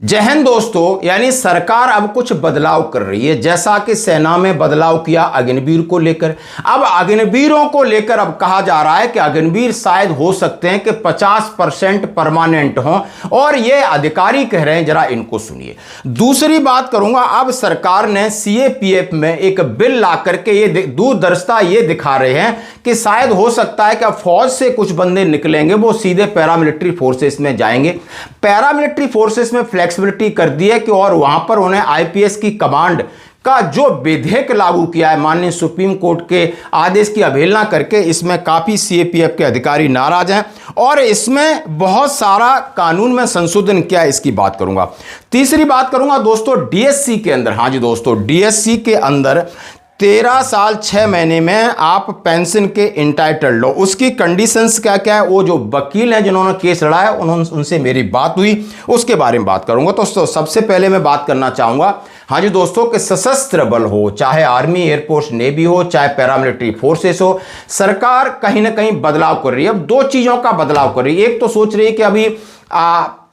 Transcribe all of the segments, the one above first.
जय हिंद दोस्तों, यानी सरकार अब कुछ बदलाव कर रही है। जैसा कि सेना में बदलाव किया अग्निवीर को लेकर, अब अग्निवीरों को लेकर अब कहा जा रहा है कि अग्निवीर शायद हो सकते हैं कि 50% परमानेंट हों, और ये अधिकारी कह रहे हैं। जरा इनको सुनिए। दूसरी बात करूंगा, अब सरकार ने सीएपीएफ में एक बिल ला करके ये दूरदर्शिता ये दिखा रहे हैं कि शायद हो सकता है कि अब फौज से कुछ बंदे निकलेंगे, वो सीधे पैरामिलिट्री फोर्सेस में जाएंगे। पैरामिलिट्री फोर्सेस में फ्लेक्सिबिलिटी कर दी है कि और वहां पर उन्हें आईपीएस की कमांड का जो विधेयक लागू किया है माननीय सुप्रीम कोर्ट के आदेश की अवहेलना करके, इसमें काफी सीएपीएफ के अधिकारी नाराज हैं और इसमें बहुत सारा कानून में संशोधन किया है, इसकी बात करूंगा। तीसरी बात करूंगा दोस्तों, डीएससी के अंदर, हाँ जी दोस्तों, डीएससी के अंदर 13 साल 6 महीने में आप पेंशन के इंटाइटल्ड हो। उसकी कंडीशंस क्या क्या है, वो जो वकील हैं जिन्होंने केस लड़ा है उनसे मेरी बात हुई, उसके बारे में बात करूंगा। दोस्तों सबसे पहले मैं बात करना चाहूंगा, हाँ जी दोस्तों, कि सशस्त्र बल हो, चाहे आर्मी, एयरफोर्स, नेवी हो, चाहे पैरामिलिट्री फोर्सेस हो, सरकार कहीं ना कहीं बदलाव कर रही है। अब दो चीजों का बदलाव कर रही है। एक तो सोच रही है कि अभी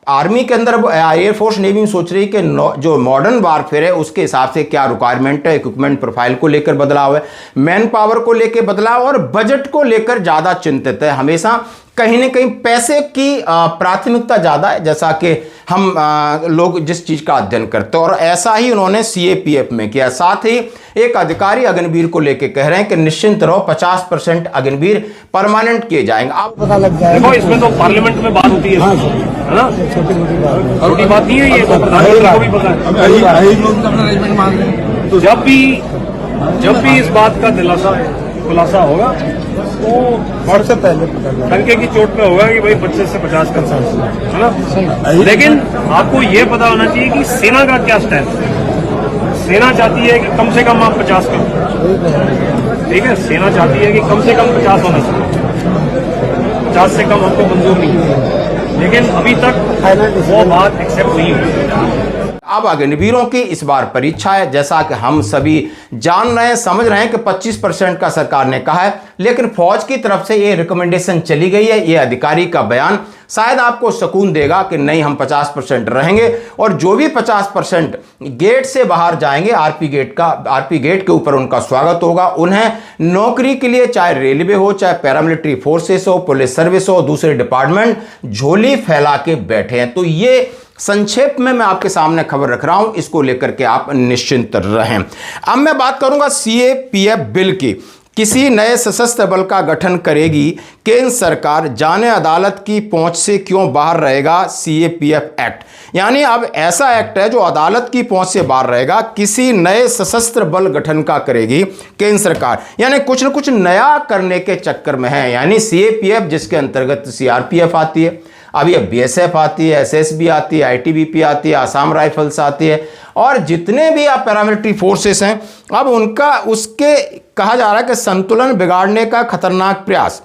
आर्मी के अंदर, एयरफोर्स, नेवी में सोच रही है कि जो मॉडर्न वारफेयर है उसके हिसाब से क्या रिक्वायरमेंट है, इक्विपमेंट प्रोफाइल को लेकर बदलाव है, मैन पावर को लेकर बदलाव, और बजट को लेकर ज्यादा चिंतित है। हमेशा कहीं ना कहीं पैसे की प्राथमिकता ज्यादा है, जैसा कि हम लोग जिस चीज का अध्ययन करते हैं, और ऐसा ही उन्होंने सीएपीएफ में किया। साथ ही एक अधिकारी अग्निवीर को लेकर कह रहे हैं कि निश्चिंत रहो, 50% अग्निवीर परमानेंट किए जाएंगे। आप पता लग जाएगा। देखो, इसमें तो पार्लियामेंट में बात होती है, है ना, छोटी बात नहीं है ये, तो प्रधानमंत्री को भी पता है। तो जब भी इस बात का खुलासा होगा तो और से पहले टंके की चोट पे होगा कि भाई 25 से 50 का, है ना। लेकिन आपको ये पता होना चाहिए कि सेना का क्या स्टैंड है। सेना चाहती है कि कम से कम आप 50 कर, ठीक है। सेना चाहती है कि कम से कम 50 होना चाहिए, 50 से कम हमको मंजूर नहीं है, लेकिन अभी तक वो बात एक्सेप्ट नहीं हुई। अब अग्निवीरों की इस बार परीक्षा है। जैसा कि हम सभी जान रहे हैं, समझ रहे हैं कि 25% का सरकार ने कहा है, लेकिन फौज की तरफ से ये रिकमेंडेशन चली गई है। ये अधिकारी का बयान शायद आपको सुकून देगा कि नहीं, हम 50% रहेंगे, और जो भी 50% गेट से बाहर जाएंगे, आरपी गेट के ऊपर उनका स्वागत होगा। उन्हें नौकरी के लिए, चाहे रेलवे हो, चाहे पैरामिलिट्री फोर्सेस हो, पुलिस सर्विस हो, दूसरे डिपार्टमेंट झोली फैला के बैठे हैं। तो ये संक्षेप में मैं आपके सामने खबर रख रहा हूं, इसको लेकर के आप निश्चिंत रहें। अब मैं बात करूंगा सीएपीएफ बिल की। किसी नए सशस्त्र बल का गठन करेगी केंद्र सरकार, जाने अदालत की पहुंच से क्यों बाहर रहेगा सीएपीएफ एक्ट। यानी अब ऐसा एक्ट है जो अदालत की पहुंच से बाहर रहेगा। किसी नए सशस्त्र बल गठन का करेगी केंद्र सरकार, यानी कुछ न कुछ नया करने के चक्कर में है। यानी सीएपीएफ जिसके अंतर्गत सीआरपीएफ आती है, अभी अब बीएसएफ आती है, एसएसबी आती है, आईटीबीपी आती है, आसाम राइफल्स आती है, और जितने भी आप पैरामिलिट्री फोर्सेस हैं, अब उसके कहा जा रहा है कि संतुलन बिगाड़ने का खतरनाक प्रयास।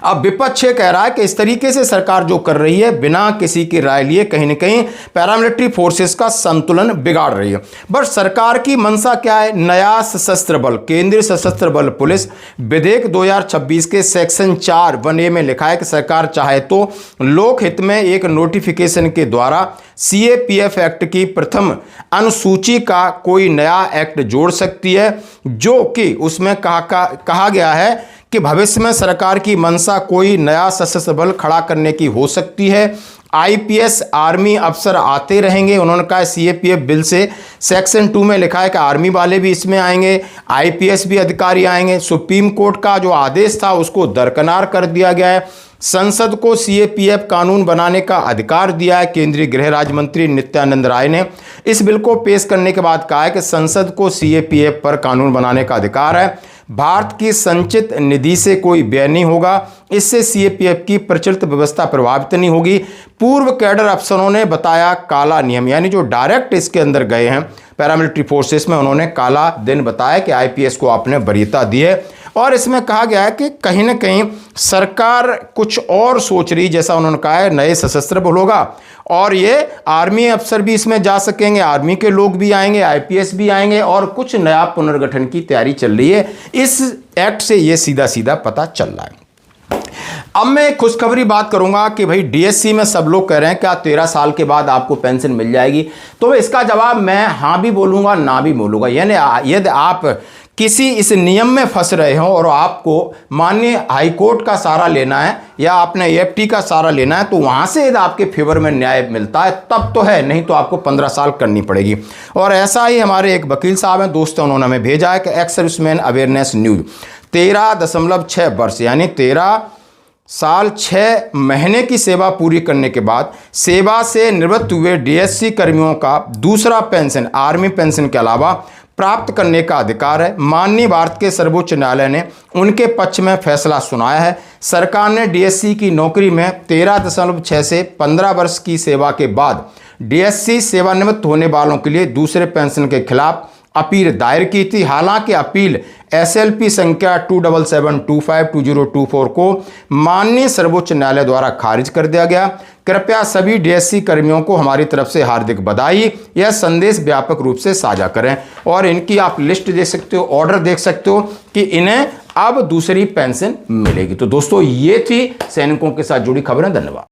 अब विपक्ष कह रहा है कि इस तरीके से सरकार जो कर रही है, बिना किसी की राय लिए कहीं ना कहीं पैरामिलिट्री फोर्सेस का संतुलन बिगाड़ रही है। बट सरकार की मंशा क्या है? नया सशस्त्र बल, केंद्रीय सशस्त्र बल पुलिस विधेयक 2026 के सेक्शन 4(1)(a) में लिखा है कि सरकार चाहे तो लोकहित में एक नोटिफिकेशन के द्वारा सीएपीएफ एक्ट की प्रथम अनुसूची का कोई नया एक्ट जोड़ सकती है, जो कि उसमें कहा गया है कि भविष्य में सरकार की मंशा कोई नया सशस्त्र बल खड़ा करने की हो सकती है। आईपीएस आर्मी अफसर आते रहेंगे। उन्होंने कहा सीएपीएफ बिल से सेक्शन 2 में लिखा है कि आर्मी वाले भी इसमें आएंगे, आईपीएस भी अधिकारी आएंगे। सुप्रीम कोर्ट का जो आदेश था उसको दरकिनार कर दिया गया है। संसद को सीएपीएफ कानून बनाने का अधिकार दिया है। केंद्रीय गृह राज्य मंत्री नित्यानंद राय ने इस बिल को पेश करने के बाद कहा है कि संसद को सीएपीएफ पर कानून बनाने का अधिकार है। भारत की संचित निधि से कोई व्यय नहीं होगा, इससे सीएपीएफ की प्रचलित व्यवस्था प्रभावित नहीं होगी। पूर्व कैडर अफसरों ने बताया काला नियम, यानी जो डायरेक्ट इसके अंदर गए हैं पैरामिलिट्री फोर्सेस में, उन्होंने काला दिन बताया कि आईपीएस को आपने वरीयता दी है। और इसमें कहा गया है कि कहीं ना कहीं सरकार कुछ और सोच रही, जैसा उन्होंने कहा है नए सशस्त्र बल होगा, और ये आर्मी अफसर भी इसमें जा सकेंगे, आर्मी के लोग भी आएंगे, आईपीएस भी आएंगे, और कुछ नया पुनर्गठन की तैयारी चल रही है। इस एक्ट से ये सीधा सीधा पता चल रहा है। अब मैं खुशखबरी बात करूंगा कि भाई डीएससी में सब लोग कह रहे हैं क्या 13 साल के बाद आपको पेंशन मिल जाएगी, तो इसका जवाब मैं हाँ भी बोलूंगा ना भी बोलूंगा। यानी यदि आप किसी इस नियम में फंस रहे हो और आपको माननीय हाईकोर्ट का सहारा लेना है या आपने एएफटी का सहारा लेना है, तो वहां से यदि आपके फेवर में न्याय मिलता है तब तो है, नहीं तो आपको 15 साल करनी पड़ेगी। और ऐसा ही हमारे एक वकील साहब हैं दोस्तों, उन्होंने हमें भेजा है कि एक्स सर्विसमैन अवेयरनेस न्यूज 13.6 वर्ष यानी 13 साल 6 महीने की सेवा पूरी करने के बाद सेवा से निवृत्त हुए डीएससी कर्मियों का दूसरा पेंशन आर्मी पेंशन के अलावा प्राप्त करने का अधिकार है। माननीय भारत के सर्वोच्च न्यायालय ने उनके पक्ष में फैसला सुनाया है। सरकार ने डीएससी की नौकरी में 13.6 से 15 वर्ष की सेवा के बाद डीएससी सेवानिवृत्त होने वालों के लिए दूसरे पेंशन के खिलाफ अपील दायर की थी। हालांकि अपील एसएलपी संख्या 2772522024 को माननीय सर्वोच्च न्यायालय द्वारा खारिज कर दिया गया। कृपया सभी डीएससी कर्मियों को हमारी तरफ से हार्दिक बधाई। यह संदेश व्यापक रूप से साझा करें और इनकी आप लिस्ट देख सकते हो, ऑर्डर देख सकते हो कि इन्हें अब दूसरी पेंशन मिलेगी। तो दोस्तों ये थी सैनिकों के साथ जुड़ी खबरें। धन्यवाद।